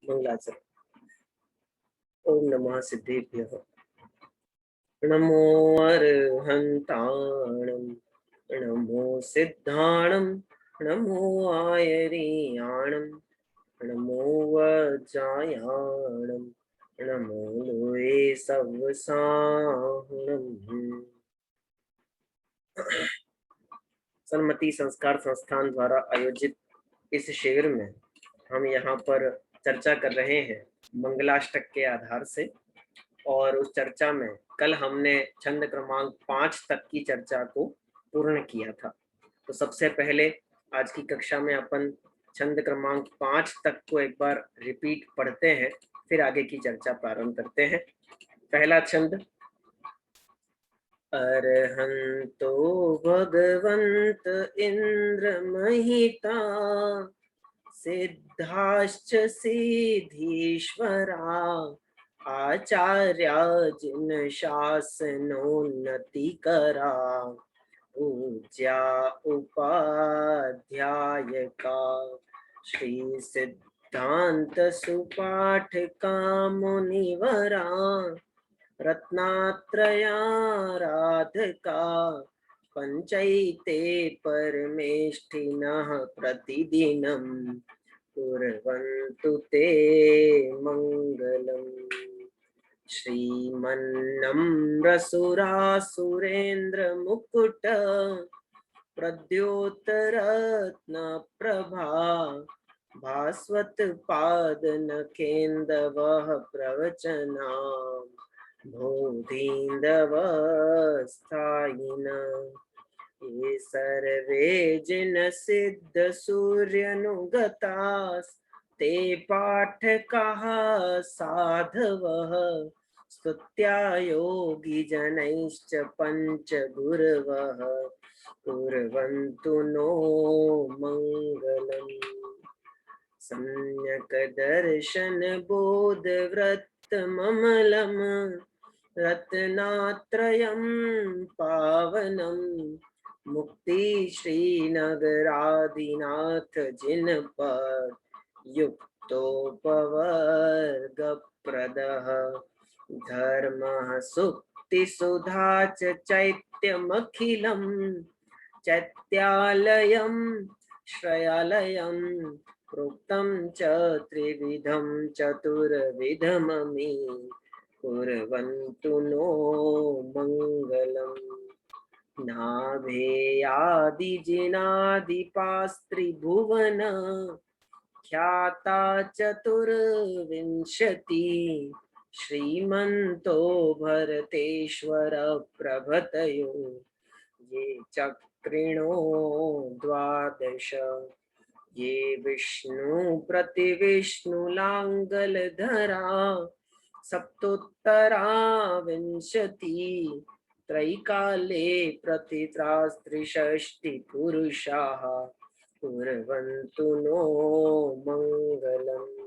मंगलाचरण। ओम नमः सिद्धेभ्यः। नमो अर्हन्ताणं, नमो सिद्धाणं, नमो आयर्याणं, नमो वज्रायाणं, नमो लोये सवसाहुणम्। सन्मति संस्कार संस्थान द्वारा आयोजित इस शिविर में हम यहाँ पर चर्चा कर रहे हैं मंगलाष्टक के आधार से। और उस चर्चा में कल हमने छंद क्रमांक 5 तक की चर्चा को पूर्ण किया था। तो सबसे पहले आज की कक्षा में अपन छंद क्रमांक 5 तक को एक बार रिपीट पढ़ते हैं, फिर आगे की चर्चा प्रारंभ करते हैं। पहला छंद। अर्हन्तो भगवन्त इंद्र महिता, सिद्धाश्च सिद्धीश्वरा, आचार्या जिन शासनोन्नतिकरा, पूज्या उपाध्यायका, श्री सिद्धांत सुपाठका मुनिवरा, रत्नात्रयाराधका, पंचैते परमेष्ठिनः प्रतिदिनं, कुर्वन्तु ते मङ्गलम्। श्रीमन्नम्रसुरासुरेन्द्रमुकुट, प्रद्योतरत्नप्रभा, भास्वत्पादनखेन्दवः प्रवचना, बोधीन्दवस्थायिनः। ये सर्वे जिन सिद्ध सूर्यनुगतास्, ते पाठकाः साधवः, स्तुत्या योगी जनैश्च पंच गुरवः, कुर्वन्तु नो मंगलम्। सम्यक् दर्शन बोध व्रत ममलम्, रत्नात्रयं पावनम्, मुक्ति श्रीनगराधिनाथ जिनपद, युक्तोपवर्गप्रदः, धर्मः सुक्ति सुधा च चैत्यमखिलम्, चैत्यालयं श्रयालयं, प्रोक्तं च त्रिविधं चतुर्विधममि, कुर्वन्तु नो मङ्गलम्। नाभेयादिजिनादिपास्त्रिभुवन, ख्याता चतुर्विंशति, श्रीमन्तो भरतेश्वर प्रभृतयो, ये चक्रिणो द्वादश, ये विष्णु प्रतिविष्णुलाङ्गलधरा, सप्तोत्तरा विंशति, त्रैकाले प्रतित्रास्त्रिषष्टि पुरुषाः, कुर्वन्तु नो मङ्गलम्।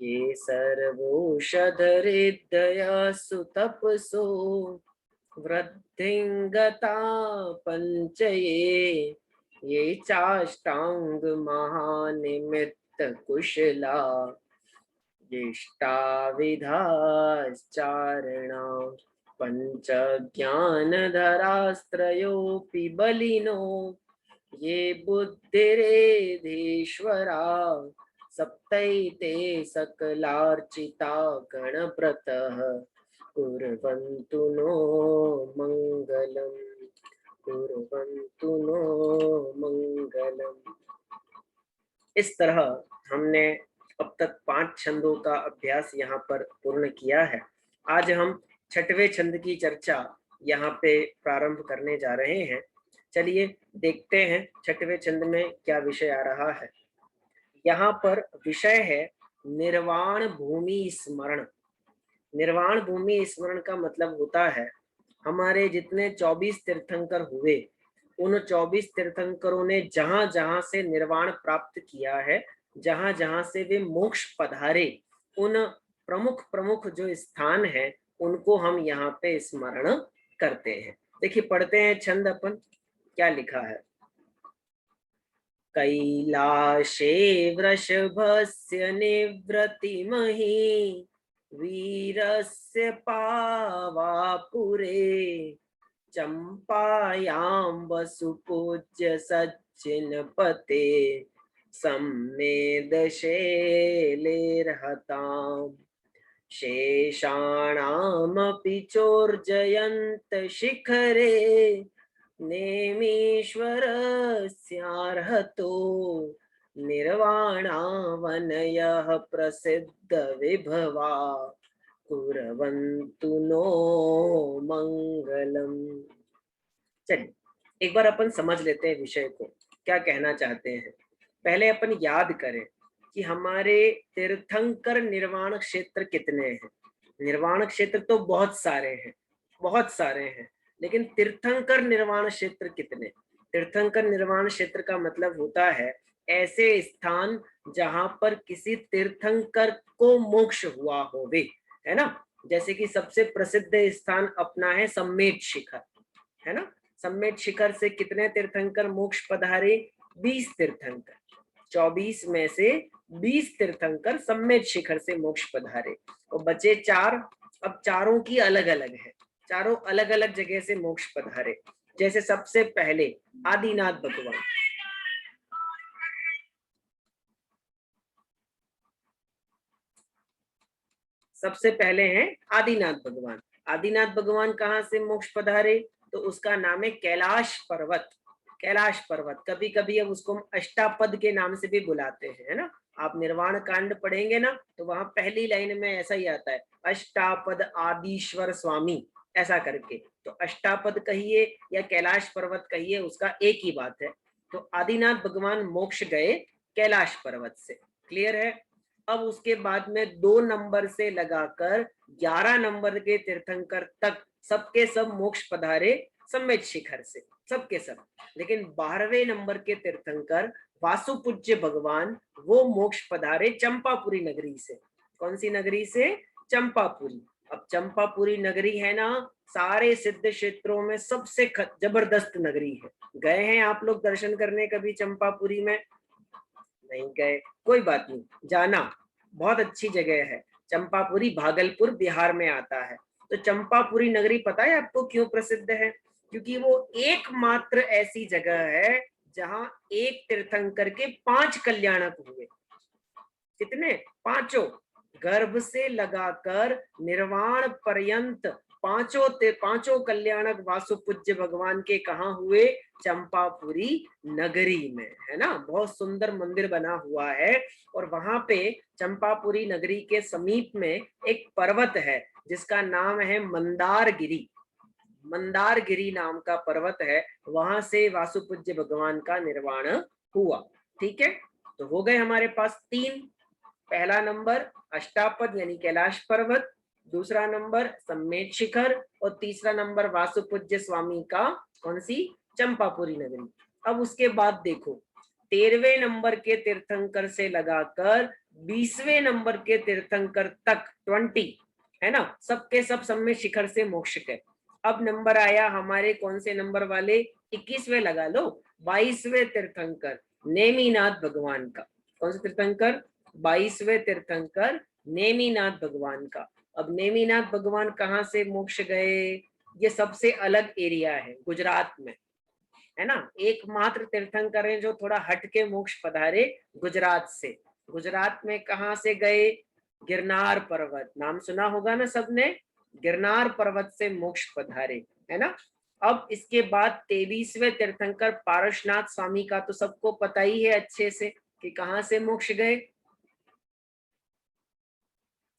ये सर्वौषधहृदयसु तपसो, वृद्धिङ्गता पञ्चये, ये चाष्टांग महानिमित्त कुशला, ज्येष्ठाविधाश्चारणा, पंच ज्ञानधरास्त्रयोऽपि बलिनो, ये बुद्धिरेधीश्वरा, सप्तैते सकलार्चिता गणव्रतः, कुर्वन्तु नो मङ्गलम्, कुर्वन्तु नो मङ्गलम्। इस तरह हमने अब तक 5 छंदों का अभ्यास यहाँ पर पूर्ण किया है। आज हम छठवें छंद की चर्चा यहाँ पे प्रारंभ करने जा रहे हैं। चलिए देखते हैं छठवें छंद में क्या विषय आ रहा है। यहाँ पर विषय है निर्वाण भूमि स्मरण। निर्वाण भूमि स्मरण का मतलब होता है हमारे जितने 24 तीर्थंकर हुए, उन 24 तीर्थंकरों ने जहां जहां से निर्वाण प्राप्त किया है, जहां जहां से वे मोक्ष पधारे, उन प्रमुख प्रमुख जो स्थान है उनको हम यहाँ पे स्मरण करते हैं। देखिए पढ़ते हैं छंद अपन क्या लिखा है। कैलाशे वृषभस्य निवृत्तिमहि वीरस्य पावापुरे चंपायां वसुपूज्य सज्जनपते सम्मेदशैलेर्हताम् शेषाणामपि चोर्जयन्त शिखरे नेमीश्वरस्यार्हतो निर्वाणावनयः प्रसिद्ध विभवा कुर्वन्तु नो मंगलम। चलिए एक बार अपन समझ लेते हैं विषय को, क्या कहना चाहते हैं। पहले अपन याद करें कि हमारे तीर्थंकर निर्वाण क्षेत्र कितने हैं। निर्वाण क्षेत्र तो बहुत सारे हैं, बहुत सारे हैं, लेकिन तीर्थंकर निर्वाण क्षेत्र कितने। तीर्थंकर निर्वाण क्षेत्र का मतलब होता है ऐसे स्थान जहां पर किसी तीर्थंकर को मोक्ष हुआ होवे, है ना। जैसे कि सबसे प्रसिद्ध स्थान अपना है सम्मेद शिखर, है ना। सम्मेद शिखर से कितने तीर्थंकर मोक्ष पधारे, 20 तीर्थंकर। 24 में से 20 तीर्थंकर सम्मेद शिखर से मोक्ष पधारे और बचे 4। अब चारों की अलग अलग है, चारों अलग अलग जगह से मोक्ष पधारे। जैसे सबसे पहले आदिनाथ भगवान, सबसे पहले हैं आदिनाथ भगवान। आदिनाथ भगवान कहाँ से मोक्ष पधारे, तो उसका नाम है कैलाश पर्वत। कैलाश पर्वत, कभी कभी अब उसको हम अष्टापद के नाम से भी बुलाते हैं, है ना। आप निर्वाण कांड पढ़ेंगे ना तो वहां पहली लाइन में ऐसा ही आता है, अष्टापद आदिश्वर स्वामी, ऐसा करके। तो अष्टापद कहिए या कैलाश पर्वत कहिए, उसका एक ही बात है। तो आदिनाथ भगवान मोक्ष गए कैलाश पर्वत से, क्लियर है। अब उसके बाद में 2 नंबर से लगाकर 11 नंबर के तीर्थंकर तक सबके सब मोक्ष पधारे सम्मेद शिखर से, सबके सब। लेकिन 12वें नंबर के तीर्थंकर वासुपूज्य भगवान, वो मोक्ष पधारे चंपापुरी नगरी से। कौन सी नगरी से, चंपापुरी। अब चंपापुरी नगरी है ना, सारे सिद्ध क्षेत्रों में सबसे जबरदस्त नगरी है। गए हैं आप लोग दर्शन करने कभी चंपापुरी में? नहीं गए, कोई बात नहीं, जाना, बहुत अच्छी जगह है। चंपापुरी भागलपुर बिहार में आता है। तो चंपापुरी नगरी पता है आपको क्यों प्रसिद्ध है? क्योंकि वो एकमात्र ऐसी जगह है जहां एक तीर्थंकर के 5 कल्याणक हुए। कितने? 5। गर्भ से लगाकर निर्वाण पर्यंत पांचों कल्याणक वासुपूज्य भगवान के कहाँ हुए? चंपापुरी नगरी में, है ना। बहुत सुंदर मंदिर बना हुआ है और वहां पे चंपापुरी नगरी के समीप में एक पर्वत है जिसका नाम है मंदारगिरी। मंदारगिरी नाम का पर्वत है, वहां से वासुपूज्य भगवान का निर्वाण हुआ। ठीक है, तो हो गए हमारे पास 3। पहला नंबर अष्टापद यानी कैलाश पर्वत, दूसरा नंबर सम्मेद शिखर और तीसरा नंबर वासुपूज्य स्वामी का कौन सी? चंपापुरी नगरी। अब उसके बाद देखो 13वें नंबर के तीर्थंकर से लगाकर 20वें नंबर के तीर्थंकर तक 20, है ना, सबके सब सम्मेद शिखर से मोक्ष के। अब नंबर आया हमारे कौन से नंबर वाले? 21वें लगा लो, 22वें तीर्थंकर नेमिनाथ भगवान का। कौन सा तीर्थंकर? 22वें तीर्थंकर नेमिनाथ भगवान का। अब नेमिनाथ भगवान कहाँ से मोक्ष गए? ये सबसे अलग एरिया है, गुजरात में, है ना। एकमात्र तीर्थंकर है जो थोड़ा हट के मोक्ष पधारे गुजरात से। गुजरात में कहाँ से गए? गिरनार पर्वत, नाम सुना होगा ना सबने, गिरनार पर्वत से मोक्ष पधारे, है ना। अब इसके बाद 23वें तीर्थंकर पारसनाथ स्वामी का तो सबको पता ही है अच्छे से कि कहाँ से मोक्ष गए?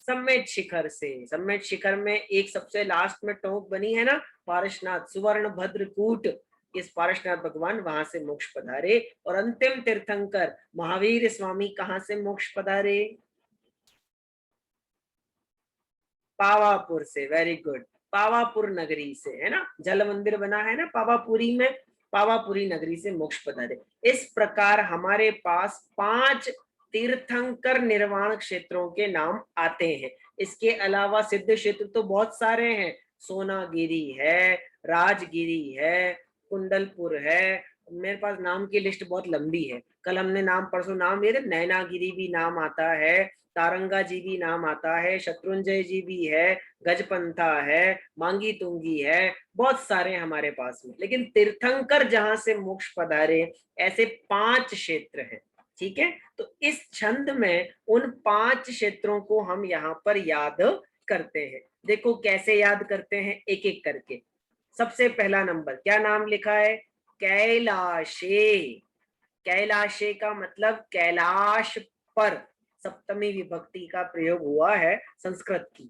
सम्मेद शिखर से। सम्मेद शिखर में एक सबसे लास्ट में टोंक बनी है ना, पारसनाथ, सुवर्ण भद्रकूट, इस पारसनाथ भगवान वहां से मोक्ष पधारे। और अंतिम तीर्थंकर महावीर स्वामी कहाँ से मोक्ष पधारे? पावापुर से, वेरी गुड, पावापुर नगरी से, है ना। जल मंदिर बना है ना पावापुरी में, पावापुरी नगरी से मोक्ष पधारे। इस प्रकार हमारे पास 5 तीर्थंकर निर्वाण क्षेत्रों के नाम आते हैं। इसके अलावा सिद्ध क्षेत्र तो बहुत सारे हैं, सोनागिरी है, राजगिरी है, कुंडलपुर है, मेरे पास नाम की लिस्ट बहुत लंबी है, कल हमने नाम परसों नाम लिए थे, नैनागिरी भी नाम आता है, तारंगा जी भी नाम आता है, शत्रुंजय जी भी है, गजपंथा है, मांगी तुंगी है, बहुत सारे हमारे पास में। लेकिन तीर्थंकर जहां से मोक्ष पधारे ऐसे 5 क्षेत्र हैं। ठीक है, तो इस छंद में उन 5 क्षेत्रों को हम यहाँ पर याद करते हैं। देखो कैसे याद करते हैं, एक एक करके। सबसे पहला नंबर क्या नाम लिखा है, कैलाशे। कैलाशे का मतलब कैलाश पर, सप्तमी विभक्ति का प्रयोग हुआ है संस्कृत की।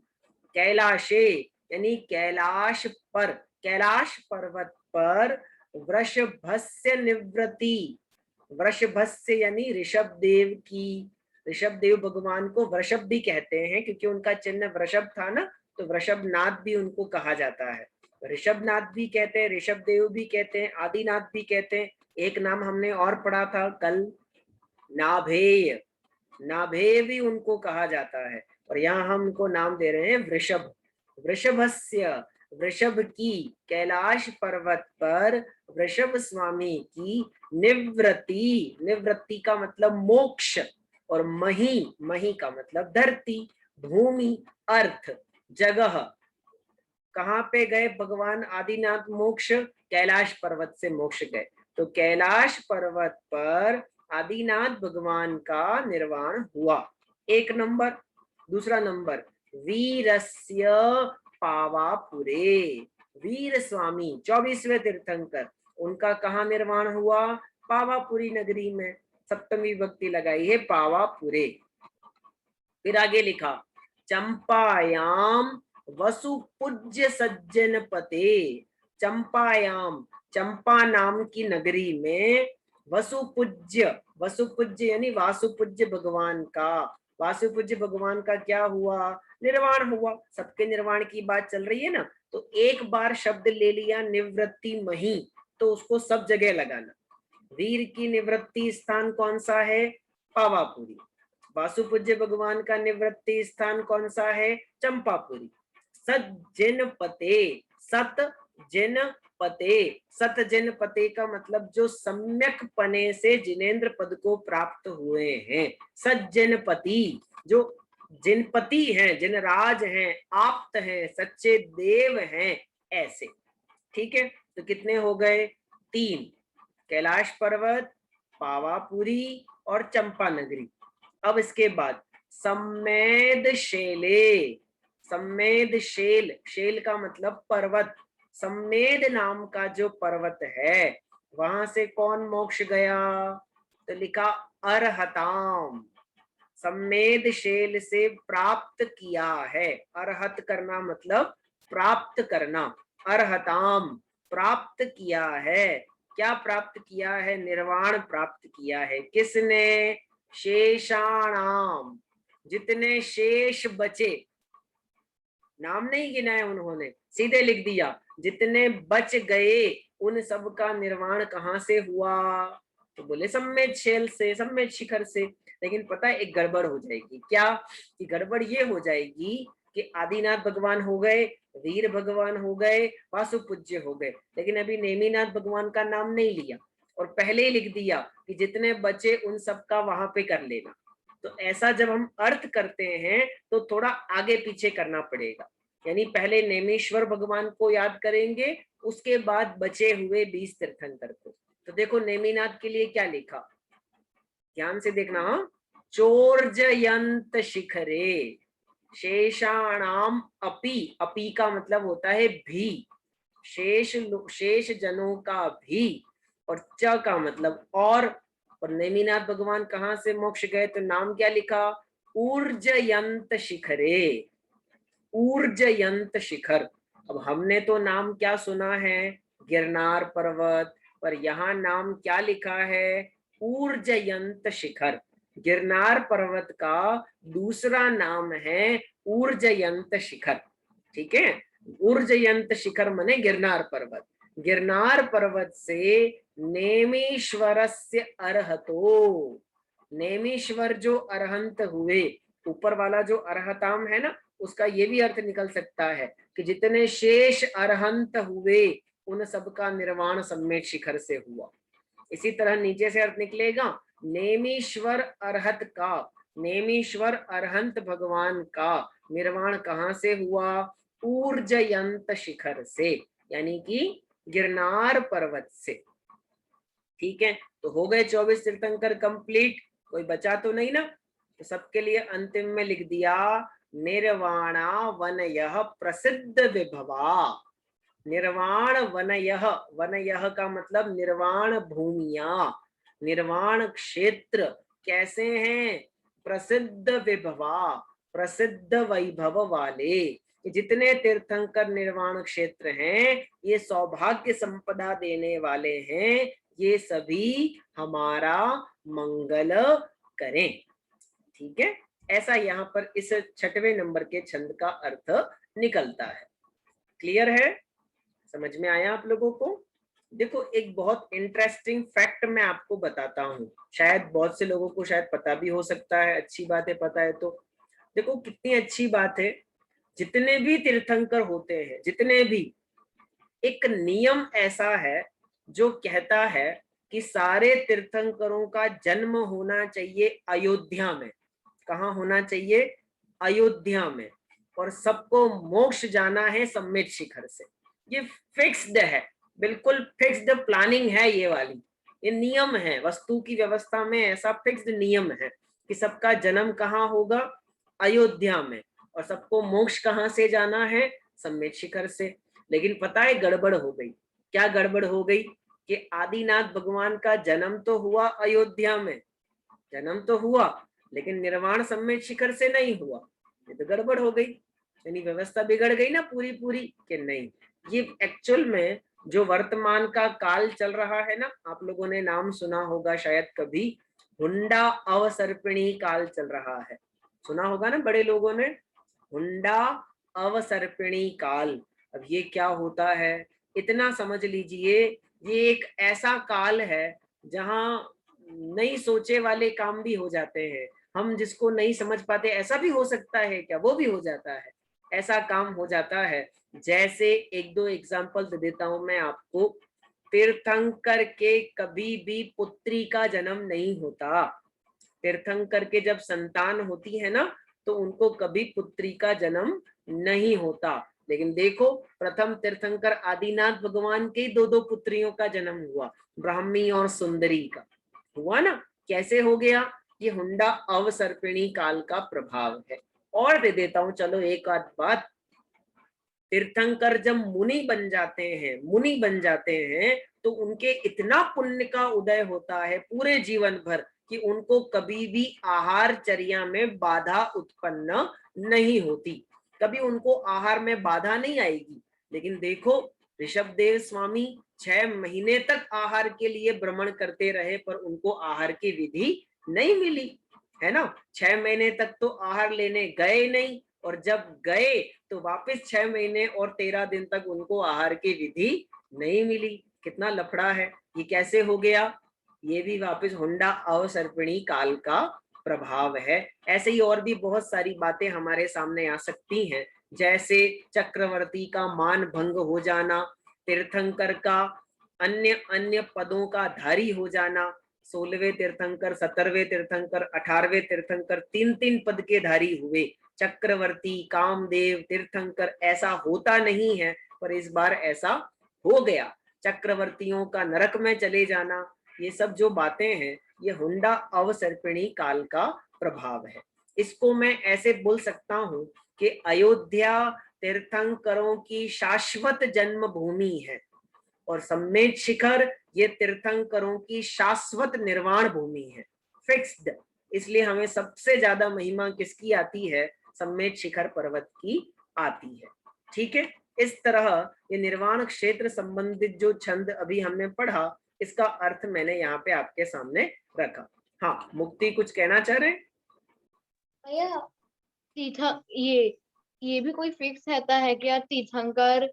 कैलाशे यानी कैलाश पर, कैलाश पर्वत पर वृषभस्य निवृत्ति। वृषभस्य यानी ऋषभ देव की, ऋषभ देव भगवान को वृषभ भी कहते हैं क्योंकि उनका चिन्ह वृषभ था ना, तो वृषभनाथ भी उनको कहा जाता है। ऋषभनाथ भी कहते हैं, ऋषभ देव भी कहते हैं, आदिनाथ भी कहते हैं। एक नाम हमने और पढ़ा था कल, नाभेय। नाभेय भी उनको कहा जाता है, और यहाँ हम उनको नाम दे रहे हैं वृषभ। वृषभस्य, वृषभ की, कैलाश पर्वत पर वृषभ स्वामी की निवृत्ति। निवृत्ति का मतलब मोक्ष, और मही, मही का मतलब धरती, भूमि, अर्थ, जगह। कहाँ पे गए भगवान आदिनाथ मोक्ष, कैलाश पर्वत से मोक्ष गए। तो कैलाश पर्वत पर आदिनाथ भगवान का निर्वाण हुआ, एक नंबर। दूसरा नंबर, वीरस्य पावापुरे। वीर स्वामी 24वें तीर्थंकर, उनका कहाँ निर्वाण हुआ, पावापुरी नगरी में। सप्तमी विभक्ति लगाई है, पावापुरे। फिर आगे लिखा, चंपायाम वसुपूज्य सज्जन पते। चंपायाम, चंपा नाम की नगरी में, वसुपूज्य, वसुपूज्य यानी वासुपूज्य भगवान का, वासुपूज्य भगवान का क्या हुआ, निर्वाण हुआ। सबके निर्वाण की बात चल रही है ना, तो एक बार शब्द ले लिया निवृत्ति मही, तो उसको सब जगह लगाना। वीर की निवृत्ति स्थान कौन सा है, पावापुरी। वासुपूज्य भगवान का निवृत्ति स्थान कौन सा है, चंपापुरी। सज्जन पते, सत जिन पते, सत जिन पते का मतलब जो सम्यक पने से जिनेन्द्र पद को प्राप्त हुए हैं। सज्जन पति, जो जिनपति हैं, जिनराज हैं, आप्त हैं, सच्चे देव हैं, ऐसे। ठीक है, तो कितने हो गए, 3। कैलाश पर्वत, पावापुरी और चंपा नगरी। अब इसके बाद सम्मेद शेले। सम्मेद शेल, शेल का मतलब पर्वत। सम्मेद नाम का जो पर्वत है, वहां से कौन मोक्ष गया, तो लिखा अरहताम। सम्मेद शेल से प्राप्त किया है, अरहत करना मतलब प्राप्त करना। अरहताम, प्राप्त किया है। क्या प्राप्त किया है, निर्वाण प्राप्त किया है। किसने, शेषाणाम, जितने शेष बचे, नाम नहीं गिनाए उन्होंने, सीधे लिख दिया जितने बच गए, उन सब का निर्वाण कहां से हुआ, तो बोले सम्मेद शेल से, सम्मेद शिखर से। लेकिन पता है एक गड़बड़ हो जाएगी, क्या कि गड़बड़ ये हो जाएगी कि आदिनाथ भगवान हो गए, वीर भगवान हो गए, वासुपूज्य हो गए, लेकिन अभी नेमिनाथ भगवान का नाम नहीं लिया, और पहले ही लिख दिया कि जितने बचे उन सब का वहां पे कर लेना। तो ऐसा जब हम अर्थ करते हैं तो थोड़ा आगे पीछे करना पड़ेगा, यानी पहले नेमेश्वर भगवान को याद करेंगे, उसके बाद बचे हुए 20 तीर्थंकर को। तो देखो नेमिनाथ के लिए क्या लिखा, ध्यान से देखना, चोर्जयंत शिखरे शेषाणाम अपि, अपि का मतलब होता है भी, शेष, शेष जनों का भी, और च का मतलब और नेमिनाथ भगवान कहाँ से मोक्ष गए, तो नाम क्या लिखा, ऊर्जयंत शिखरे। ऊर्जयंत शिखर। अब हमने तो नाम क्या सुना है, गिरनार पर्वत, पर यहाँ नाम क्या लिखा है, ऊर्जयंत शिखर। गिरनार पर्वत का दूसरा नाम है ऊर्जयंत शिखर। ठीक है, ऊर्जयंत शिखर माने गिरनार पर्वत। गिरनार पर्वत से नेमीश्वरस्य अर्हतो, नेमीश्वर जो अरहंत हुए, ऊपर वाला जो अरहताम है ना, उसका ये भी अर्थ निकल सकता है कि जितने शेष अरहंत हुए उन सबका निर्वाण सम्मेद शिखर से हुआ। इसी तरह नीचे से अर्थ निकलेगा नेमीश्वर अरहत का, नेमीश्वर अरहंत भगवान का निर्वाण कहाँ से हुआ? ऊर्जयंत शिखर से, यानी कि गिरनार पर्वत से। ठीक है, तो हो गए 24 तीर्थंकर कंप्लीट, कोई बचा तो नहीं ना? तो सबके लिए अंतिम में लिख दिया निर्वाणा वनयः प्रसिद्ध विभवा। निर्वाण वनयः, वनयः का मतलब निर्वाण भूमिया, निर्वाण क्षेत्र कैसे हैं? प्रसिद्ध विभवा, प्रसिद्ध वैभव वाले। जितने तीर्थंकर निर्वाण क्षेत्र हैं ये सौभाग्य संपदा देने वाले हैं, ये सभी हमारा मंगल करें। ठीक है, ऐसा यहाँ पर इस 6वें नंबर के छंद का अर्थ निकलता है। क्लियर है? समझ में आया आप लोगों को? देखो एक बहुत इंटरेस्टिंग फैक्ट मैं आपको बताता हूँ, शायद बहुत से लोगों को शायद पता भी हो सकता है, अच्छी बात है पता है तो। देखो कितनी अच्छी बात है, जितने भी तीर्थंकर होते हैं, जितने भी, एक नियम ऐसा है जो कहता है कि सारे तीर्थंकरों का जन्म होना चाहिए अयोध्या में। कहाँ होना चाहिए? अयोध्या में। और सबको मोक्ष जाना है सम्मित शिखर से। ये फिक्स्ड है, बिल्कुल फिक्स्ड प्लानिंग है ये वाली, ये नियम है, वस्तु की व्यवस्था में ऐसा फिक्स्ड नियम है कि सबका जन्म कहाँ होगा? अयोध्या में। और सबको मोक्ष कहाँ से जाना है? सम्मित शिखर से। लेकिन पता है गड़बड़ हो गई। क्या गड़बड़ हो गई? कि आदिनाथ भगवान का जन्म तो हुआ अयोध्या में, जन्म तो हुआ, लेकिन निर्वाण सम्मित शिखर से नहीं हुआ। ये तो गड़बड़ हो गई, यानी व्यवस्था बिगड़ गई ना पूरी पूरी कि नहीं। ये एक्चुअल में जो वर्तमान का काल चल रहा है ना, आप लोगों ने नाम सुना होगा शायद कभी, हुंडा अवसर्पिणी काल चल रहा है। सुना होगा ना बड़े लोगों ने, हुंडा अवसर्पिणी काल। अब ये क्या होता है इतना समझ लीजिए, ये एक ऐसा काल है जहां नहीं सोचे वाले काम भी हो जाते हैं। हम जिसको नहीं समझ पाते, ऐसा भी हो सकता है क्या? वो भी हो जाता है, ऐसा काम हो जाता है। जैसे एक दो एग्जांपल दे देता हूं मैं आपको। तीर्थंकर के कभी भी पुत्री का जन्म नहीं होता। तीर्थंकर के जब संतान होती है ना, तो उनको कभी पुत्री का जन्म नहीं होता। लेकिन देखो प्रथम तीर्थंकर आदिनाथ भगवान के दो दो पुत्रियों का जन्म हुआ, ब्राह्मी और सुंदरी का हुआ ना। कैसे हो गया? ये हुंडा अवसर्पिणी काल का प्रभाव है। और दे देता हूं चलो एक आध बात। तीर्थंकर जब मुनि बन जाते हैं, मुनि बन जाते हैं, तो उनके इतना पुण्य का उदय होता है पूरे जीवन भर कि उनको कभी भी आहारचर्या में बाधा उत्पन्न नहीं होती, कभी उनको आहार में बाधा नहीं आएगी। लेकिन देखो ऋषभदेव स्वामी 6 महीने तक आहार के लिए भ्रमण करते रहे, पर उनको आहार की विधि नहीं मिली, है ना। 6 महीने तक तो आहार लेने गए नहीं, और जब गए तो वापस 6 महीने और 13 दिन तक उनको आहार की विधि नहीं मिली। कितना लफड़ा है, ये कैसे हो गया? ये भी वापस हुंडा अवसर्पिणी काल का प्रभाव है। ऐसे ही और भी बहुत सारी बातें हमारे सामने आ सकती हैं, जैसे चक्रवर्ती का मान भंग हो जाना, तीर्थंकर का अन्य अन्य पदों का धारी हो जाना। 16वें तीर्थंकर, 17वें तीर्थंकर, 18वें तीर्थंकर 3-3 पद के धारी हुए। चक्रवर्ती, कामदेव, तीर्थंकर ऐसा होता नहीं है, पर इस बार ऐसा हो गया। चक्रवर्तियों का नरक में चले जाना, ये सब जो बातें हैं, ये हुंडा अवसर्पिणी काल का प्रभाव है। इसको मैं ऐसे बोल सकता हूं कि अयोध्या तीर्थंकरों की शाश्वत जन्मभूमि है, और सम्मेद शिखर ये तीर्थंकरों की शाश्वत निर्वाण भूमि है, फिक्स्ड। इसलिए हमें सबसे ज्यादा महिमा किसकी आती है? सम्मेद शिखर पर्वत की आती है। ठीक है, इस तरह ये निर्वाण क्षेत्र संबंधित जो छंद अभी हमने पढ़ा, इसका अर्थ मैंने यहाँ पे आपके सामने रखा। हाँ मुक्ति कुछ कहना चाह रहे? भैया तीर्थ ये भी कोई फिक्स रहता है कि यार तीर्थंकर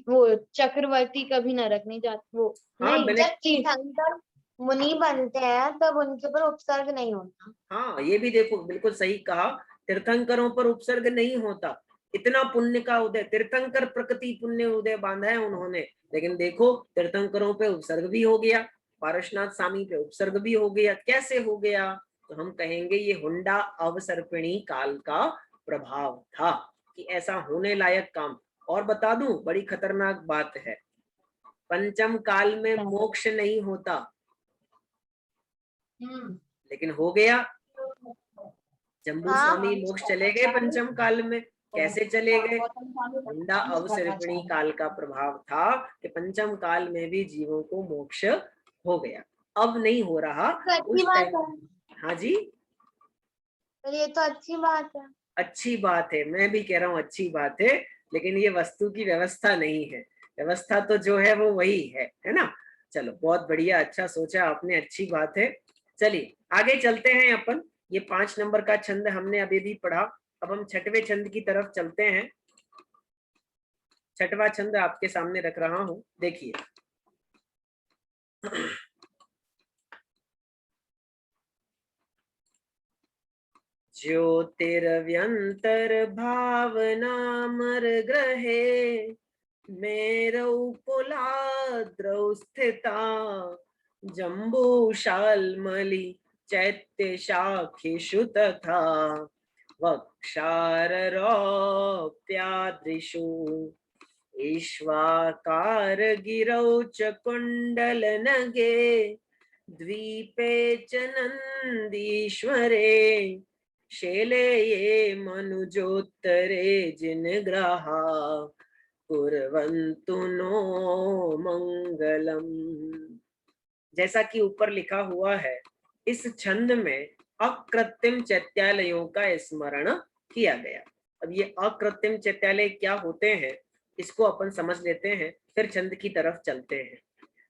वो चक्रवर्ती कभी नरक नहीं जाते? वो हाँ नहीं, मैंने, जब तीर्थंकर मुनि बनते हैं तब उनके ऊपर उपसर्ग नहीं होता। हाँ ये भी देखो बिल्कुल सही कहा, तीर्थंकरों पर उपसर्ग नहीं होता। इतना पुण्य का उदय, तीर्थंकर प्रकृति पुण्य उदय बांधा है उन्होंने, लेकिन देखो तीर्थंकरों पे उपसर्ग भी हो गया। पारसनाथ स्वामी पे उपसर्ग भी हो गया, कैसे हो गया? तो हम कहेंगे ये हुंडा अवसर्पिणी काल का प्रभाव था कि ऐसा होने लायक काम। और बता दूं, बड़ी खतरनाक बात है, पंचम काल में मोक्ष नहीं होता, लेकिन हो गया। जम्बू स्वामी मोक्ष चले गए पंचम काल में, कैसे चले गए? हुंडा अवसर्पिणी काल का प्रभाव था कि पंचम काल में भी जीवों को मोक्ष हो गया। अब नहीं हो रहा उस टाइम। हाँ जी, ये तो अच्छी बात है। अच्छी बात है, मैं भी कह रहा हूँ अच्छी बात है, लेकिन ये वस्तु की व्यवस्था नहीं है। व्यवस्था तो जो है वो वही है ना। चलो बहुत बढ़िया, अच्छा सोचा आपने, अच्छी बात है। चलिए आगे चलते हैं अपन। ये 5 नंबर का छंद हमने अभी भी पढ़ा, अब हम छठवें छंद की तरफ चलते हैं। छठवां छंद आपके सामने रख रहा हूं, देखिए। ज्योतिर्व्यंतर भावनामर ग्रहे मेरौ कुलाद्रौ स्थिता जम्बूशाल्मलि चैत्य शाखेषु तथा वक्षाररोप्यादृशु ईश्वाकार गिरौ च कुण्डलनगे द्वीपे च नन्दीश्वरे शैले ये मनुजोत्तरे जिनग्रहा कुर्वन्तु नो मंगलम। जैसा कि ऊपर लिखा हुआ है, इस छंद में अकृत्रिम चैत्यालयों का स्मरण किया गया। अब ये अकृत्रिम चैत्यालय क्या होते हैं, इसको अपन समझ लेते हैं, फिर छंद की तरफ चलते हैं।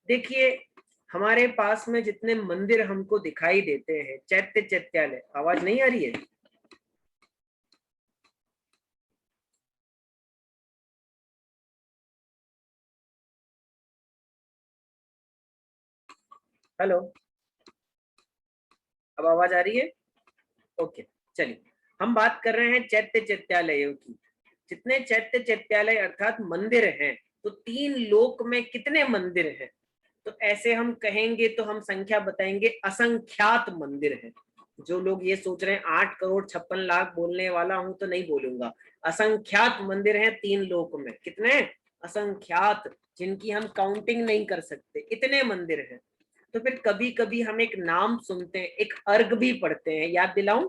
देखिए हमारे पास में जितने मंदिर हमको दिखाई देते हैं, चैत्य चैत्यालय, आवाज नहीं आ रही है? हेलो, अब आवाज आ रही है? ओके, चलिए हम बात कर रहे हैं चैत्य चैत्यालयों की। जितने चैत्य चैत्यालय अर्थात मंदिर हैं, तो 3 लोक में कितने मंदिर हैं? तो ऐसे हम कहेंगे तो हम संख्या बताएंगे, असंख्यात मंदिर हैं। जो लोग ये सोच रहे हैं 8 करोड़ 56 लाख बोलने वाला हूं तो नहीं बोलूंगा, असंख्यात मंदिर हैं 3 लोक में। कितने? असंख्यात, जिनकी हम काउंटिंग नहीं कर सकते, इतने मंदिर हैं। तो फिर कभी कभी हम एक नाम सुनते हैं, एक अर्घ भी पढ़ते हैं, याद दिलाऊं?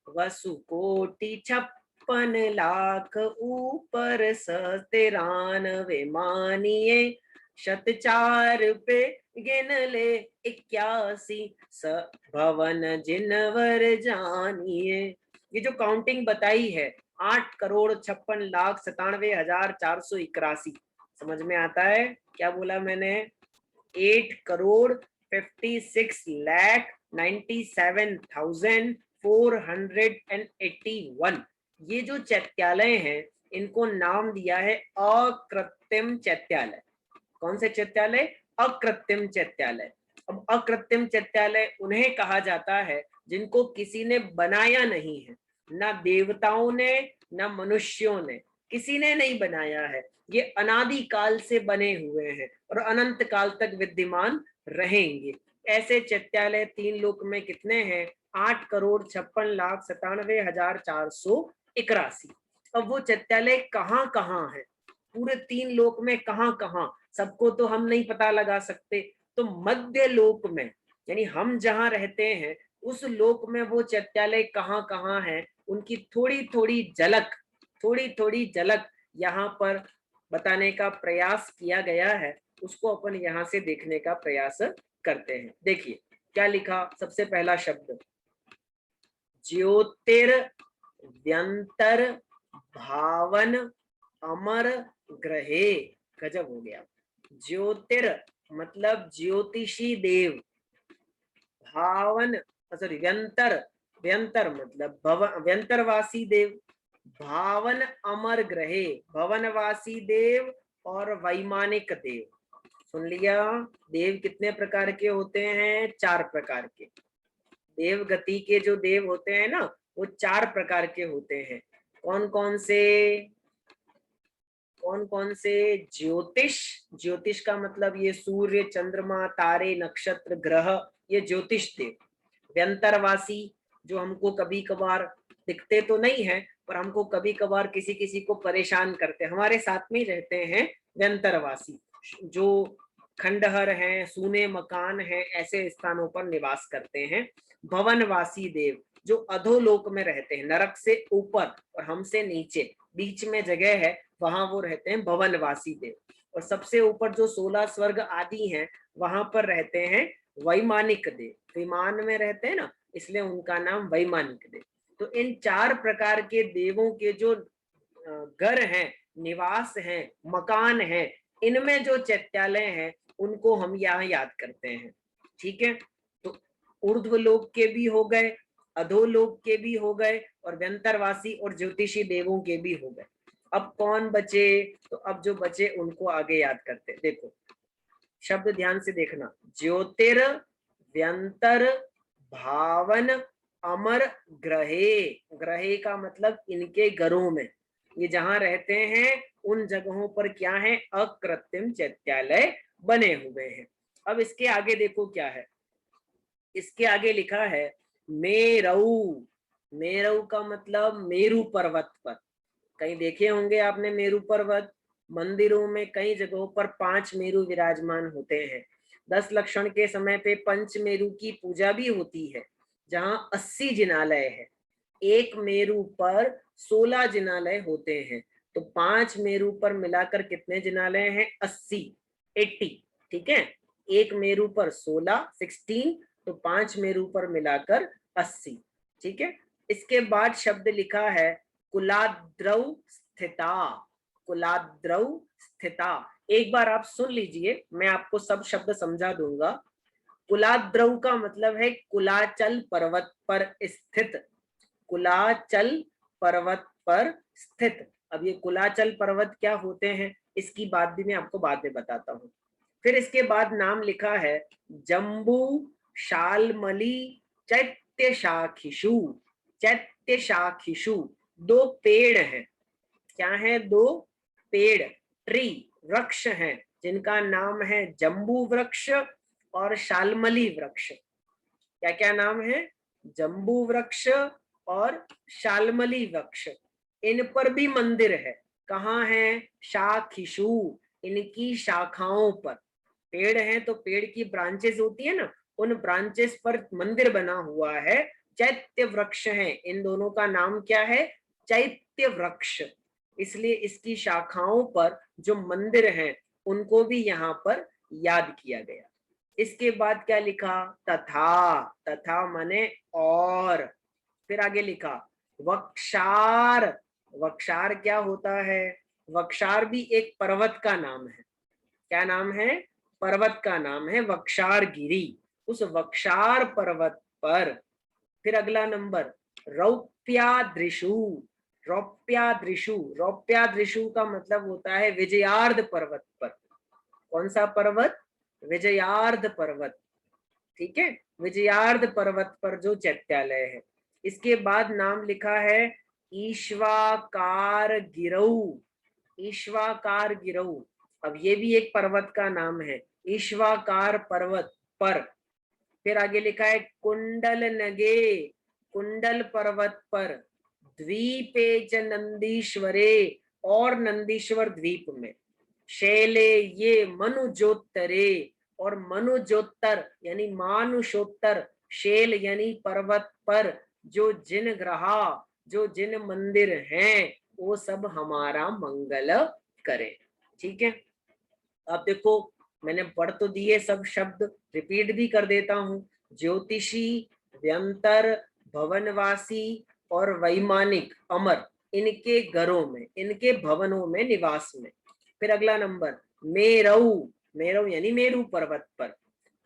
वसुकोटि 56 लाख ऊपर 93 मानिए, शत 4 पे गिन ले 81 स भवन जिनवर जानिए। ये जो काउंटिंग बताई है, 8 करोड़ 56 लाख 97,481, समझ में आता है क्या बोला मैंने? 8 करोड़ 56 लाख 97,481। ये जो चैत्यालय हैं, इनको नाम दिया है अकृत्रिम चैत्यालय। कौन से चैत्यालय? अकृत्रिम चैत्यालय। अब अकृत्रिम चैत्यालय उन्हें कहा जाता है जिनको किसी ने बनाया नहीं है, ना देवताओं ने ना मनुष्यों ने, किसी ने नहीं बनाया है। ये अनादि काल से बने हुए हैं और अनंत काल तक विद्यमान रहेंगे। ऐसे चैत्यालय 3 लोक में कितने हैं? 8 करोड़ 56 लाख 97,481। अब वो चैत्यालय कहाँ कहाँ है, पूरे 3 लोक में कहाँ कहाँ, सबको तो हम नहीं पता लगा सकते। तो मध्य लोक में, यानी हम जहाँ रहते हैं उस लोक में वो चैत्यालय कहाँ कहाँ है, उनकी थोड़ी थोड़ी झलक यहाँ पर बताने का प्रयास किया गया है। उसको अपन यहाँ से देखने का प्रयास करते हैं। देखिए क्या लिखा, सबसे पहला शब्द ज्योतिर्व्यंतर भावन अमर ग्रहे। गजब हो गया। ज्योतिर मतलब ज्योतिषी देव, भावन सॉरी व्यंतर, व्यंतर मतलब व्यंतरवासी देव, भावन अमर ग्रहे भवनवासी देव और वैमानिक देव। सुन लिया? देव कितने प्रकार के होते हैं? 4 प्रकार के। देव गति के जो देव होते हैं ना, वो 4 प्रकार के होते हैं। कौन कौन से? कौन कौन से? ज्योतिष, ज्योतिष का मतलब ये सूर्य, चंद्रमा, तारे, नक्षत्र, ग्रह, ये ज्योतिष देव। व्यंतरवासी, जो हमको कभी कभार दिखते तो नहीं है पर हमको कभी कभार किसी किसी को परेशान करते, हमारे साथ में ही रहते हैं, व्यंतरवासी, जो खंडहर हैं, सूने मकान हैं, ऐसे स्थानों पर निवास करते हैं। भवनवासी देव, जो अधोलोक में रहते हैं, नरक से ऊपर और हमसे नीचे बीच में जगह है, वहां वो रहते हैं भवनवासी देव। और सबसे ऊपर जो 16 स्वर्ग आदि हैं, वहां पर रहते हैं वैमानिक देव, विमान में रहते हैं ना, इसलिए उनका नाम वैमानिक देव। तो इन 4 प्रकार के देवों के जो घर हैं, निवास हैं, मकान हैं, इनमें जो चैत्यालय हैं उनको हम यहाँ याद करते हैं। ठीक है, तो ऊर्ध्वलोक के भी हो गए, अधोलोक के भी हो गए, और व्यंतरवासी और ज्योतिषी देवों के भी हो गए। अब कौन बचे? तो अब जो बचे उनको आगे याद करते। देखो शब्द ध्यान से देखना, ज्योतिर व्यंतर भावन अमर ग्रहे। ग्रहे का मतलब इनके घरों में, ये जहां रहते हैं उन जगहों पर क्या है? अकृत्रिम चैत्यालय बने हुए हैं। अब इसके आगे देखो क्या है, इसके आगे लिखा है मेरऊ। मेरऊ का मतलब मेरू पर्वत पर। कहीं देखे होंगे आपने मेरू पर्वत, मंदिरों में कई जगहों पर 5 मेरू विराजमान होते हैं। 10 लक्षण के समय पे पंच मेरू की पूजा भी होती है, जहां 80 जिनालय है। एक मेरू पर 16 जिनालय होते हैं, तो 5 मेरू पर मिलाकर कितने जिनालय हैं? 80, 80। ठीक है, एक मेरू पर 16, 16, तो 5 मेरू पर मिलाकर 80। ठीक है, इसके बाद शब्द लिखा है कुलाद्रौ स्थिता। कुलाद्रौ स्थिता, एक बार आप सुन लीजिए, मैं आपको सब शब्द समझा दूंगा। कुलाद्रौ का मतलब है कुलाचल पर्वत पर स्थित। कुलाचल पर्वत पर स्थित। अब ये कुलाचल पर्वत क्या होते हैं इसकी बात भी मैं आपको बाद में बताता हूँ। फिर इसके बाद नाम लिखा है जम्बू शालमली चैत्य शाखिषु। चैत्य शाखिषु, 2 पेड़ हैं। क्या है? 2 पेड़, ट्री, वृक्ष हैं, जिनका नाम है जम्बू वृक्ष और शालमली वृक्ष। क्या क्या नाम है? जम्बू वृक्ष और शालमली वृक्ष। इन पर भी मंदिर है। कहाँ है? शाखिषु, इनकी शाखाओं पर। पेड़ हैं तो पेड़ की ब्रांचेस होती है ना, उन ब्रांचेस पर मंदिर बना हुआ है। चैत्य वृक्ष है, इन दोनों का नाम क्या है? चैत्य वृक्ष। इसलिए इसकी शाखाओं पर जो मंदिर हैं उनको भी यहाँ पर याद किया गया। इसके बाद क्या लिखा? तथा। तथा माने और। फिर आगे लिखा वक्षार। वक्षार क्या होता है? वक्षार भी एक पर्वत का नाम है। क्या नाम है? पर्वत का नाम है वक्षार गिरी। उस वक्षार पर्वत पर। फिर अगला नंबर रौप्याद्रिशु। रौप्याद्रिशु, रौप्याद्रिशु का मतलब होता है विजयार्ध पर्वत पर। कौन सा पर्वत? विजयार्ध पर्वत। ठीक है, विजयार्ध पर्वत पर जो चैत्यालय है। इसके बाद नाम लिखा है ईश्वाकार गिरऊ। ईश्वाकार गिरऊ, अब ये भी एक पर्वत का नाम है, ईश्वाकार पर्वत पर। फिर आगे लिखा है कुंडल नगे। कुंडल पर्वत पर। द्वीपे च नंदीश्वरे, और नंदीश्वर द्वीप में। शैले, ये मनुजोत्तरे, और मनुजोत्तर यानी मानुषोत्तर। शैल यानी पर्वत पर जो जिन ग्रहा, जो जिन मंदिर हैं, वो सब हमारा मंगल करे। ठीक है, अब देखो मैंने पढ़ तो दिए सब शब्द, रिपीट भी कर देता हूँ। ज्योतिषी, व्यंतर, भवनवासी और वैमानिक, अमर, इनके घरों में, इनके भवनों में, निवास में। फिर अगला नंबर मेरऊ। मेरऊ यानी मेरू पर्वत पर।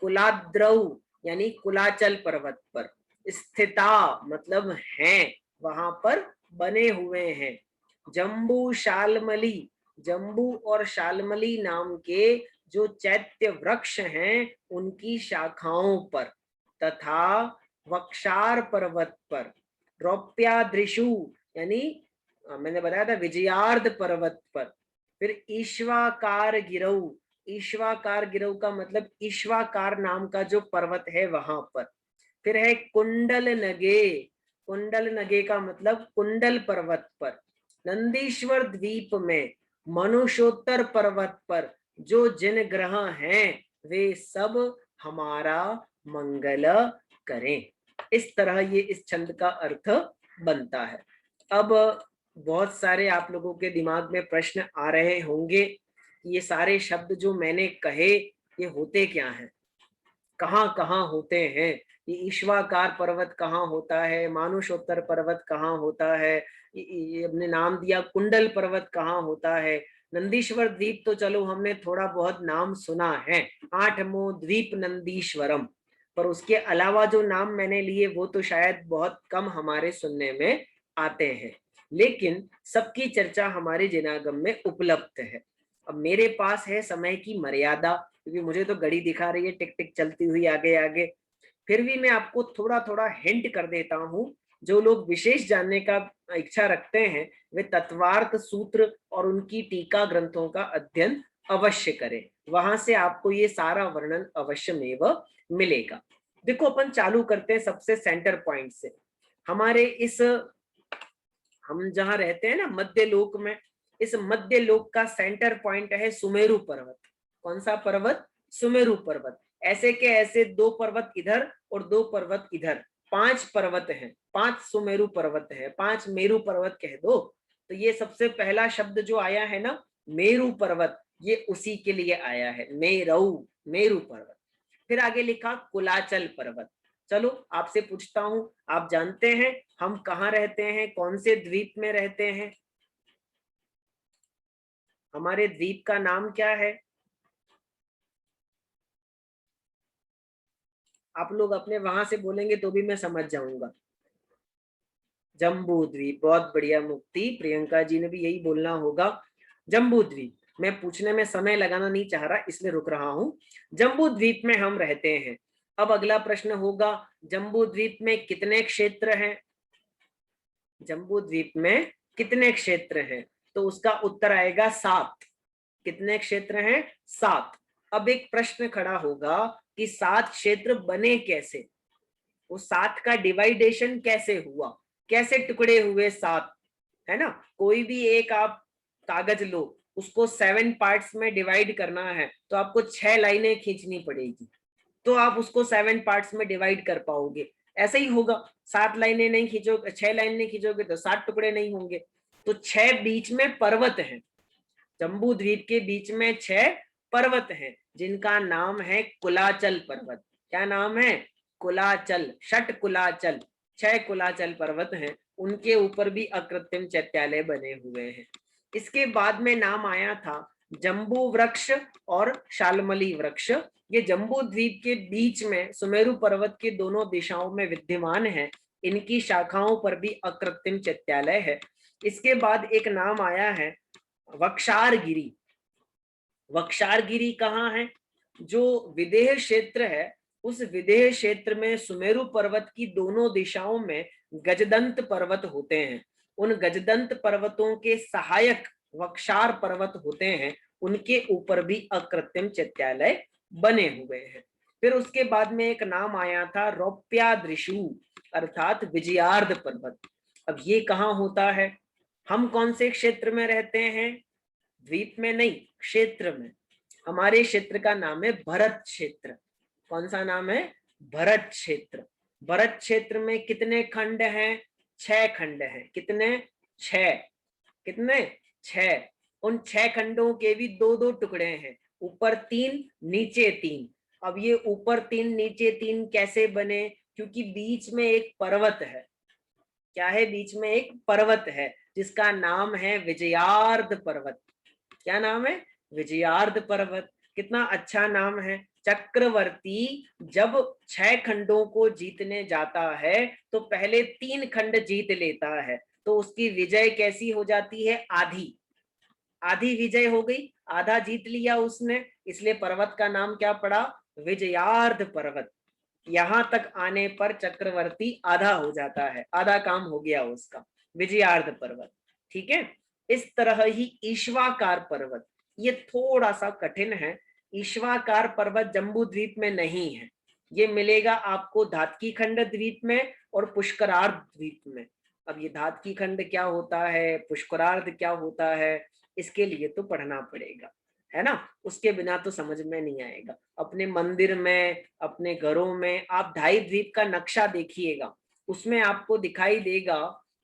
कुलाद्रऊ यानी कुलाचल पर्वत पर। स्थिता मतलब हैं, वहां पर बने हुए हैं। जम्बू शालमली, जम्बू और शालमली नाम के जो चैत्य वृक्ष हैं उनकी शाखाओं पर। तथा वक्षार पर्वत पर। रौप्याद्रिशु यानी मैंने बताया था विजयार्ध पर्वत पर। फिर ईश्वाकार गिरऊ, ईश्वाकार गिरव का मतलब ईश्वाकार नाम का जो पर्वत है वहां पर। फिर है कुंडल नगे, कुंडल नगे का मतलब कुंडल पर्वत पर। नंदीश्वर द्वीप में मनुष्योत्तर पर्वत पर जो जिन ग्रह हैं वे सब हमारा मंगल करें। इस तरह ये इस छंद का अर्थ बनता है। अब बहुत सारे आप लोगों के दिमाग में प्रश्न आ रहे होंगे, ये सारे शब्द जो मैंने कहे ये होते क्या हैं, कहाँ कहाँ होते हैं, ये ईश्वाकार पर्वत कहाँ होता है, मानुषोत्तर पर्वत कहाँ होता है, ये हमने नाम दिया कुंडल पर्वत कहाँ होता है, नंदीश्वर द्वीप तो चलो हमने थोड़ा बहुत नाम सुना है, 8 द्वीप नंदीश्वरम, पर उसके अलावा जो नाम मैंने लिए वो तो शायद बहुत कम हमारे सुनने में आते हैं, लेकिन सबकी चर्चा हमारे जिनागम में उपलब्ध है। अब मेरे पास है समय की मर्यादा, क्योंकि मुझे तो घड़ी दिखा रही है टिक टिक चलती हुई आगे आगे, फिर भी मैं आपको थोड़ा थोड़ा हिंट कर देता हूं। जो लोग विशेष जानने का इच्छा रखते हैं वे तत्वार्थ सूत्र और उनकी टीका ग्रंथों का अध्ययन अवश्य करें, वहां से आपको ये सारा वर्णन अवश्य में मिलेगा। देखो अपन चालू करते हैं सबसे सेंटर पॉइंट से। हमारे इस हम जहां रहते हैं ना मध्य लोक में, इस मध्य लोक का सेंटर पॉइंट है सुमेरु पर्वत। कौन सा पर्वत? सुमेरु पर्वत। ऐसे के ऐसे 2 पर्वत इधर और 2 पर्वत इधर, 5 पर्वत हैं, 5 सुमेरु पर्वत है, 5 मेरु पर्वत कह दो। तो ये सबसे पहला शब्द जो आया है ना मेरु पर्वत, ये उसी के लिए आया है, मेरु, मेरु पर्वत। फिर आगे लिखा कुलाचल पर्वत। चलो आपसे पूछता हूं, आप जानते हैं हम कहाँ रहते हैं, कौन से द्वीप में रहते हैं? हमारे द्वीप का नाम क्या है? आप लोग अपने वहां से बोलेंगे तो भी मैं समझ जाऊंगा। जम्बू द्वीप, बहुत बढ़िया मुक्ति, प्रियंका जी ने भी यही बोलना होगा, जम्बू द्वीप। मैं पूछने में समय लगाना नहीं चाह रहा इसलिए रुक रहा हूं। जम्बू द्वीप में हम रहते हैं। अब अगला प्रश्न होगा, जम्बू द्वीप में कितने क्षेत्र हैं? जम्बू द्वीप में कितने क्षेत्र हैं? तो उसका उत्तर आएगा 7। कितने क्षेत्र हैं? 7। अब एक प्रश्न खड़ा होगा कि 7 क्षेत्र बने कैसे, वो 7 का डिवाइडेशन कैसे हुआ, कैसे टुकड़े हुए 7, है ना? कोई भी एक आप कागज लो, उसको 7 पार्ट्स में डिवाइड करना है तो आपको 6 लाइनें खींचनी पड़ेगी, तो आप उसको 7 पार्ट्स में डिवाइड कर पाओगे। ऐसे ही होगा, 7 लाइनें नहीं खींचोगे, 6 लाइनें खींचोगे तो 7 टुकड़े नहीं होंगे। तो 6 बीच में पर्वत हैं, जम्बू द्वीप के बीच में 6 पर्वत हैं जिनका नाम है कुलाचल पर्वत। क्या नाम है? कुलाचल, षट कुलाचल, 6 कुलाचल पर्वत हैं, उनके ऊपर भी अकृत्रिम चैत्यालय बने हुए हैं। इसके बाद में नाम आया था जम्बू वृक्ष और शालमली वृक्ष। ये जम्बू द्वीप के बीच में सुमेरु पर्वत के दोनों दिशाओं में विद्यमान है, इनकी शाखाओं पर भी अकृत्रिम चैत्यालय है। इसके बाद एक नाम आया है वक्षारगिरी। वक्षारगिरी कहाँ है? जो विदेह क्षेत्र है, उस विदेह क्षेत्र में सुमेरु पर्वत की दोनों दिशाओं में गजदंत पर्वत होते हैं, उन गजदंत पर्वतों के सहायक वक्षार पर्वत होते हैं, उनके ऊपर भी अकृत्रिम चैत्यालय बने हुए हैं। फिर उसके बाद में एक नाम आया था रौप्याद्रिशु अर्थात विजयार्ध पर्वत। अब ये कहाँ होता है? हम कौन से क्षेत्र में रहते हैं? द्वीप में नहीं, क्षेत्र में। हमारे क्षेत्र का नाम है भरत क्षेत्र। कौन सा नाम है? भरत क्षेत्र। भरत क्षेत्र में कितने खंड हैं? 6 खंड हैं। कितने? 6। कितने? 6। उन 6 खंडों के भी 2-2 टुकड़े हैं, ऊपर 3 नीचे 3। अब ये ऊपर 3 नीचे 3 कैसे बने? क्योंकि बीच में एक पर्वत है। क्या है? बीच में एक पर्वत है जिसका नाम है विजयार्ध पर्वत। क्या नाम है? विजयार्ध पर्वत। कितना अच्छा नाम है। चक्रवर्ती जब 6 खंडों को जीतने जाता है तो पहले 3 खंड जीत लेता है, तो उसकी विजय कैसी हो जाती है? आधी, आधी विजय हो गई, आधा जीत लिया उसने, इसलिए पर्वत का नाम क्या पड़ा? विजयार्ध पर्वत। यहां तक आने पर चक्रवर्ती आधा हो जाता है, आधा काम हो गया उसका, विजयार्ध पर्वत। ठीक है। इस तरह ही ईश्वाकार पर्वत, ये थोड़ा सा कठिन है, ईश्वाकार पर्वत जम्बू द्वीप में नहीं है, ये मिलेगा आपको धातकी खंड द्वीप में और पुष्करार्ध द्वीप में। अब ये धातकी खंड क्या होता है, पुष्करार्ध क्या होता है, इसके लिए तो पढ़ना पड़ेगा, है ना, उसके बिना तो समझ में नहीं आएगा। अपने मंदिर में, अपने घरों में आप ढाई द्वीप का नक्शा देखिएगा, उसमें आपको दिखाई देगा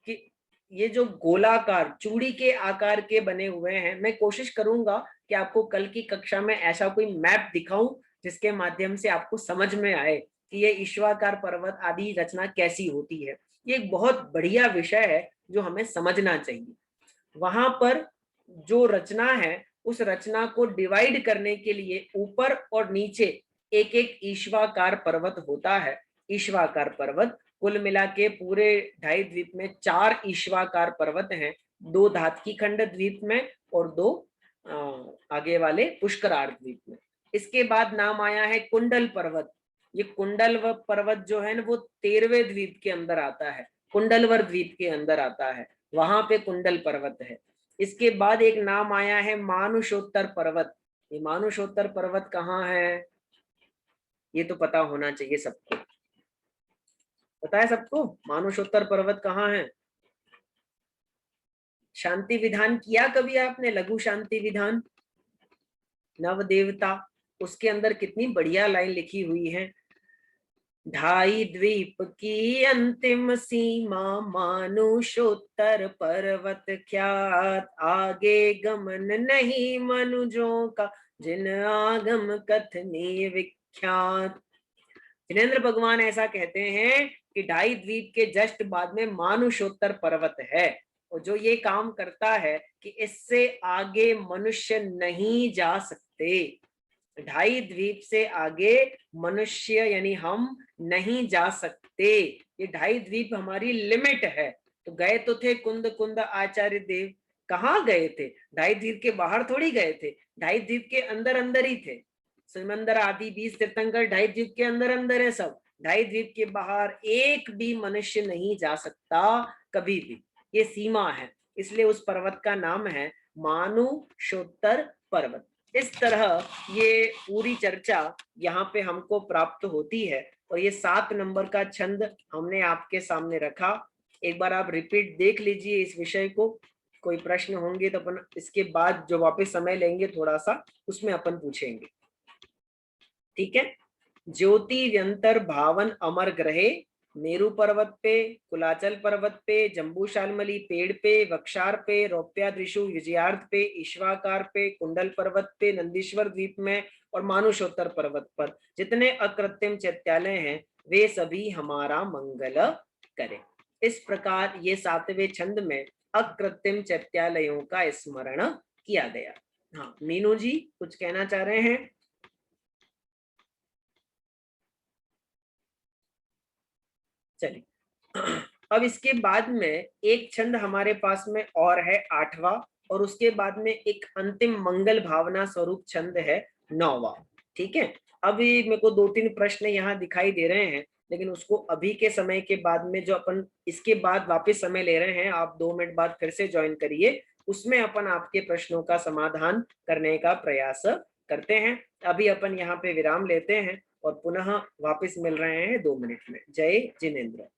कि ये जो गोलाकार चूड़ी के आकार के बने हुए हैं, मैं कोशिश करूंगा कि आपको कल की कक्षा में ऐसा कोई मैप दिखाऊं जिसके माध्यम से आपको समझ में आए कि ये ईश्वाकार पर्वत आदि रचना कैसी होती है। ये एक बहुत बढ़िया विषय है जो हमें समझना चाहिए। वहां पर जो रचना है उस रचना को डिवाइड करने के लिए ऊपर और नीचे एक एक ईश्वाकार पर्वत होता है। ईश्वाकार पर्वत कुल मिला के पूरे ढाई द्वीप में 4 ईश्वाकार पर्वत हैं, 2 धातकी खंड द्वीप में और 2 आगे वाले पुष्करार्ध द्वीप में। इसके बाद नाम आया है कुंडल पर्वत। ये कुंडल पर्वत जो है ना वो 13वें द्वीप के अंदर आता है, कुंडलवर द्वीप के अंदर आता है, वहां पे कुंडल पर्वत है। इसके बाद एक नाम आया है मानुषोत्तर पर्वत। ये मानुषोत्तर पर्वत कहाँ है, ये तो पता होना चाहिए सबको। पता है सबको मानुषोत्तर पर्वत कहाँ है? शांति विधान किया कभी आपने? लघु शांति विधान, नव देवता, उसके अंदर कितनी बढ़िया लाइन लिखी हुई है, ढाई द्वीप की अंतिम सीमा मानुषोत्तर पर्वत ख्यात, आगे गमन नहीं मनुजों का जिन आगम कथनी विख्यात। जिनेन्द्र भगवान ऐसा कहते हैं कि ढाई द्वीप के जस्ट बाद में मानुषोत्तर पर्वत है, और जो ये काम करता है कि इससे आगे मनुष्य नहीं जा सकते। ढाई द्वीप से आगे मनुष्य यानी हम नहीं जा सकते, ये ढाई द्वीप हमारी लिमिट है। तो गए तो थे कुंद कुंद आचार्य देव, कहाँ गए थे? ढाई द्वीप के बाहर थोड़ी गए थे, ढाई द्वीप के अंदर अंदर ही थे। समंदर आदि 20 तीर्थंकर ढाई द्वीप के अंदर अंदर है सब, ढाई द्वीप के बाहर एक भी मनुष्य नहीं जा सकता कभी भी, ये सीमा है। इसलिए उस पर्वत का नाम है मानुषोत्तर पर्वत। इस तरह ये पूरी चर्चा यहाँ पे हमको प्राप्त होती है, और ये 7 नंबर का छंद हमने आपके सामने रखा। एक बार आप रिपीट देख लीजिए इस विषय को, कोई प्रश्न होंगे तो अपन इसके बाद जो वापस समय लेंगे थोड़ा सा उसमें अपन पूछेंगे, ठीक है। ज्योति व्यंतर भावन अमर ग्रहे, मेरु पर्वत पे, कुलाचल पर्वत पे, जम्बूशालमली पेड़ पे, वक्षार पे, रौप्याद्रिशु विजयार्थ पे, ईश्वाकार पे, कुंडल पर्वत पे, नंदीश्वर द्वीप में और मानुषोत्तर पर्वत पर जितने अकृत्रिम चैत्यालय हैं वे सभी हमारा मंगल करें। इस प्रकार ये 7वें छंद में अकृत्रिम चैत्यालयों का स्मरण किया गया। हाँ मीनू जी कुछ कहना चाह रहे हैं? चलिए अब इसके बाद में एक छंद हमारे पास में और है 8वां, और उसके बाद में एक अंतिम मंगल भावना स्वरूप छंद है 9वां, ठीक है। अभी मेरे को 2-3 प्रश्न यहाँ दिखाई दे रहे हैं, लेकिन उसको अभी के समय के बाद में जो अपन इसके बाद वापस समय ले रहे हैं, आप 2 मिनट बाद फिर से ज्वाइन करिए, उसमें अपन आपके प्रश्नों का समाधान करने का प्रयास करते हैं। अभी अपन यहाँ पे विराम लेते हैं और पुनः वापस मिल रहे हैं 2 मिनट में। जय जिनेन्द्र।